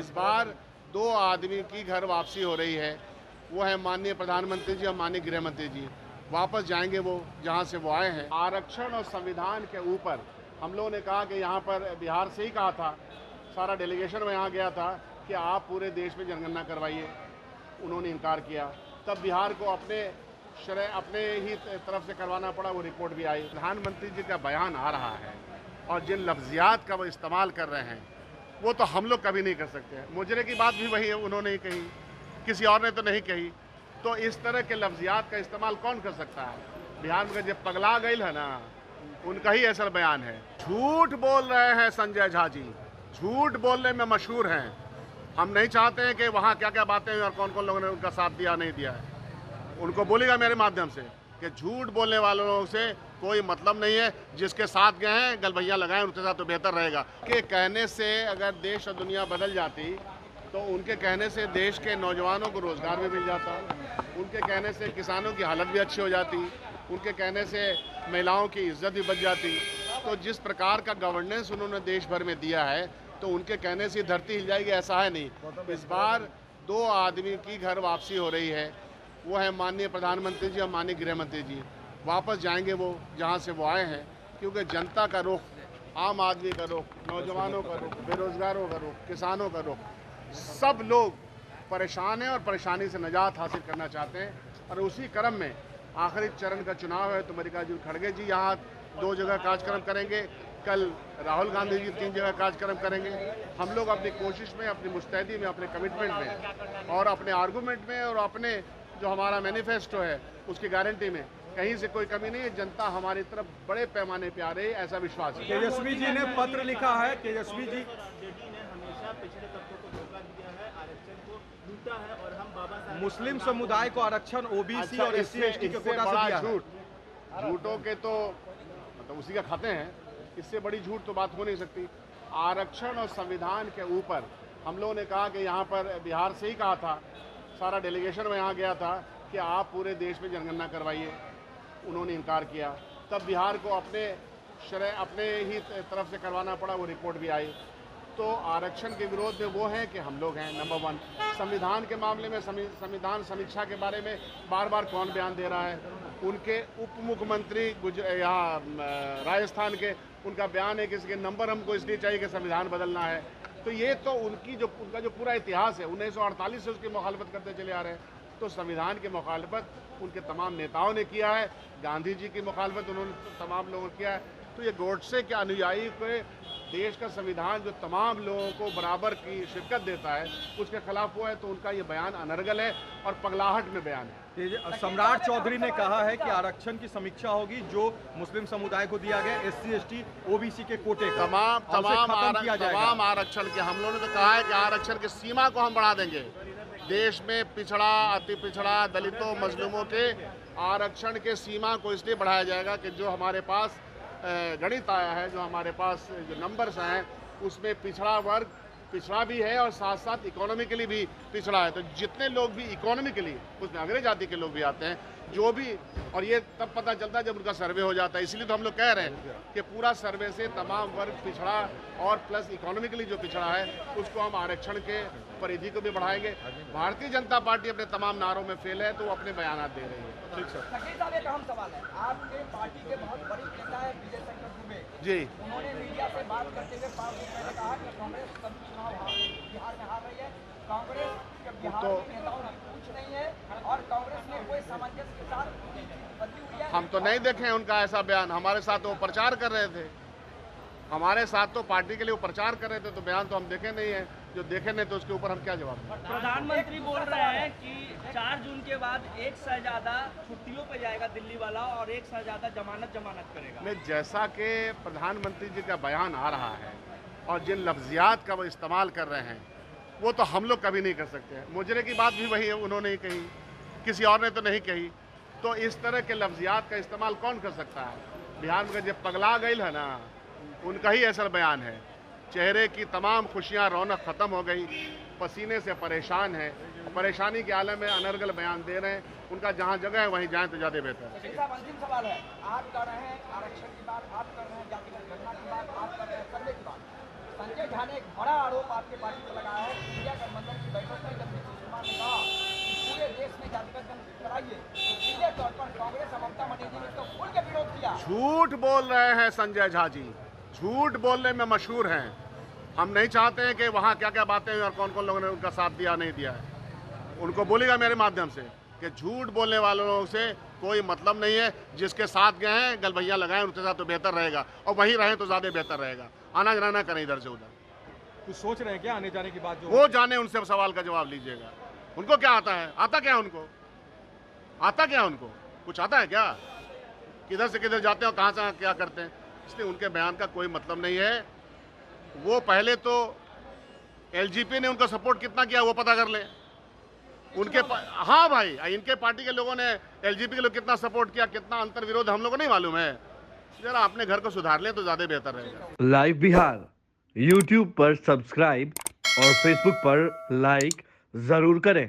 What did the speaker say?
इस बार 2 आदमी की घर वापसी हो रही है। वो है माननीय प्रधानमंत्री जी और माननीय गृह मंत्री जी। वापस जाएंगे वो जहां से वो आए हैं। आरक्षण और संविधान के ऊपर हम लोगों ने कहा कि यहाँ पर बिहार से ही कहा था, सारा डेलीगेशन में यहाँ गया था कि आप पूरे देश में जनगणना करवाइए। उन्होंने इनकार किया। तब बिहार को अपने ही तरफ से करवाना पड़ा, वो रिपोर्ट भी आई। प्रधानमंत्री जी का बयान आ रहा है और जिन लफ्जियात का वो इस्तेमाल कर रहे हैं वो तो हम लोग कभी नहीं कर सकते। मुजरे की बात भी वही उन्होंने ही कही, किसी और ने तो नहीं कही। तो इस तरह के लफ्जियात का इस्तेमाल कौन कर सकता है? बिहार में जब पगला गई है ना, उनका ही ऐसा बयान है। झूठ बोल रहे हैं संजय झा जी, झूठ बोलने में मशहूर हैं। हम नहीं चाहते हैं कि वहाँ क्या क्या बातें हुई और कौन कौन लोगों ने उनका साथ दिया नहीं दिया है। उनको बोलेगा मेरे माध्यम से कि झूठ बोलने वालों लोगों से कोई मतलब नहीं है। जिसके साथ गए हैं गलभैया लगाएं, उनके साथ तो बेहतर रहेगा। के कहने से अगर देश और दुनिया बदल जाती तो उनके कहने से देश के नौजवानों को रोजगार भी मिल जाता, उनके कहने से किसानों की हालत भी अच्छी हो जाती, उनके कहने से महिलाओं की इज्जत भी बच जाती। तो जिस प्रकार का गवर्नेंस उन्होंने देश भर में दिया है, तो उनके कहने से धरती हिल जाएगी ऐसा है नहीं। इस बार 2 आदमी की घर वापसी हो रही है। वो है माननीय प्रधानमंत्री जी और माननीय गृह मंत्री जी। वापस जाएंगे वो जहां से वो आए हैं, क्योंकि जनता का रुख, आम आदमी का रुख, नौजवानों का रुख, बेरोजगारों का रुख, किसानों का रुख, सब लोग परेशान हैं और परेशानी से निजात हासिल करना चाहते हैं। और उसी क्रम में आखिरी चरण का चुनाव है। तो मल्लिकार्जुन खड़गे जी यहाँ 2 जगह कार्यक्रम करेंगे, कल राहुल गांधी जी 3 जगह कार्यक्रम करेंगे। हम लोग अपनी कोशिश में, अपनी मुस्तैदी में, अपने कमिटमेंट में और अपने आर्गूमेंट में और अपने जो हमारा मैनिफेस्टो है उसकी गारंटी में कहीं से कोई कमी नहीं है। जनता हमारी तरफ बड़े पैमाने पे आ रही है, ऐसा विश्वास है। तेजस्वी जी ने पत्र लिखा है। तेजस्वी जी जेडी ने हमेशा पिछड़े तबकों को धोखा दिया है, आरक्षण को लूटा है और हम बाबा साहब मुस्लिम समुदाय को आरक्षण ओबीसी और एससी एसटी के कोटा से दिया है। झूठों के तो मतलब उसी का खाते हैं। इससे बड़ी झूठ तो बात हो नहीं सकती। आरक्षण और संविधान के ऊपर हम लोगों ने कहा कि यहाँ पर बिहार से ही कहा था, सारा डेलीगेशन में यहाँ गया था कि आप पूरे देश में जनगणना करवाइए। उन्होंने इनकार किया। तब बिहार को अपने ही तरफ से करवाना पड़ा, वो रिपोर्ट भी आई। तो आरक्षण के विरोध में वो हैं कि हम लोग हैं नंबर 1। संविधान के मामले में संविधान समीक्षा के बारे में बार बार कौन बयान दे रहा है? उनके उप मुख्यमंत्री यहाँ राजस्थान के, उनका बयान है कि इसके नंबर हमको इसलिए चाहिए कि संविधान बदलना है। तो ये तो उनका जो पूरा इतिहास है 1948 से उसकी मुखालफत करते चले आ रहे हैं। तो संविधान की मुखालफत उनके तमाम नेताओं ने किया है, गांधी जी की मुखालफत उन्होंने तमाम लोगों ने किया है। तो ये गोडसे के अनुयायी के देश का संविधान जो तमाम लोगों को बराबर की शिरकत देता है उसके खिलाफ हुआ है। तो उनका ये बयान अनर्गल है और पगलाहट में बयान है। सम्राट चौधरी ने कहा है कि आरक्षण की समीक्षा होगी जो मुस्लिम समुदाय को दिया गया एससी एसटी ओबीसी के कोटे का तमाम आरक्षण के हम लोगों ने तो कहा है कि आरक्षण की सीमा को हम बढ़ा देंगे। देश में पिछड़ा, अति पिछड़ा, दलितों, मजलूमों के आरक्षण के सीमा को इसलिए बढ़ाया जाएगा कि जो हमारे पास गणित आया है, जो हमारे पास जो नंबर्स हैं, उसमें पिछड़ा वर्ग पिछड़ा भी है और साथ साथ इकोनॉमिकली भी पिछड़ा है। तो जितने लोग भी इकोनॉमिकली, उसमें अंग्रेज जाति के लोग भी आते हैं, जो भी, और ये तब पता चलता है जब उनका सर्वे हो जाता है। इसीलिए तो हम लोग कह रहे हैं कि पूरा सर्वे से तमाम वर्ग पिछड़ा और प्लस इकोनॉमिकली जो पिछड़ा है उसको हम आरक्षण के परिधि को भी बढ़ाएंगे। भारतीय जनता पार्टी अपने तमाम नारों में फेल है तो वो अपने बयान दे रही है। ठीक सर। शकील साहब, एक अहम सवाल है। आपके पार्टी के बहुत बड़ी नेता है विजय शंकर दुबे जी, उन्होंने मीडिया से बात करते हुए 5 दिन पहले कहा कि कांग्रेस सभी चुनाव बिहार में हार रही है, कांग्रेस के बिहार के नेताओं की पूछ नहीं है और कांग्रेस में कोई सामंजस्य के साथ बदली हुई है। हम तो नहीं देखे उनका ऐसा बयान। हमारे साथ वो प्रचार कर रहे थे, हमारे साथ तो पार्टी के लिए वो प्रचार कर रहे थे, तो बयान तो हम देखे नहीं है। जो देखे नहीं तो उसके ऊपर हम क्या जवाब दें? प्रधानमंत्री बोल रहे हैं कि 4 जून के बाद एक शहजादा छुट्टियों पे जाएगा दिल्ली वाला और एक शहजादा जमानत करेगा। नहीं, जैसा कि प्रधानमंत्री जी का बयान आ रहा है और जिन लफ्जियात का वो इस्तेमाल कर रहे हैं वो तो हम लोग कभी नहीं कर सकते। मुजरे की बात भी वही उन्होंने ही कही, किसी और ने तो नहीं कही। तो इस तरह के लफ्जियात का इस्तेमाल कौन कर सकता है? बिहार में जब पगला गई है ना, उनका ही ऐसा बयान है। चेहरे की तमाम खुशियां, रौनक खत्म हो गई, पसीने से परेशान है, परेशानी के आलम में अनर्गल बयान दे रहे हैं। उनका जहां जगह है वहीं जाएं तो ज़्यादा बेहतर है। शकील साहब, अंतिम सवाल है। आप कर रहे हैं आरक्षण की बात, आप कर रहे हैं जातिगत गणना की बात, आप कर रहे हैं सर्वे की बात। संजय झा ने एक बड़ा आरोप आपके पार्टी पर लगाया है झूठ बोल रहे हैं संजय झा जी, झूठ बोलने में मशहूर हैं। हम नहीं चाहते हैं कि वहाँ क्या क्या बातें हुई और कौन कौन लोगों ने उनका साथ दिया नहीं दिया है। उनको बोलेगा मेरे माध्यम से कि झूठ बोलने वालों लोगों से कोई मतलब नहीं है। जिसके साथ गए हैं गलभैया लगाएं, उनके साथ तो बेहतर रहेगा, और वहीं रहें तो ज़्यादा बेहतर रहेगा। आना जाना ना करें इधर से उधर। कुछ सोच रहे हैं क्या आने जाने की बात जो वो जाने, उनसे सवाल का जवाब लीजिएगा। उनको क्या आता है? आता क्या उनको? आता क्या उनको? कुछ आता है क्या? किधर से किधर जाते हैं और कहाँ से क्या करते हैं? इसलिए उनके बयान का कोई मतलब नहीं है। वो पहले तो एलजीपी ने उनका सपोर्ट कितना किया वो पता कर ले। हाँ भाई, इनके पार्टी के लोगों ने एलजीपी के लोग कितना सपोर्ट किया, कितना अंतर विरोध हम लोगों को नहीं मालूम है। जरा अपने घर को सुधार ले तो ज्यादा बेहतर रहेगा। लाइव बिहार यूट्यूब पर सब्सक्राइब और फेसबुक पर लाइक जरूर करें।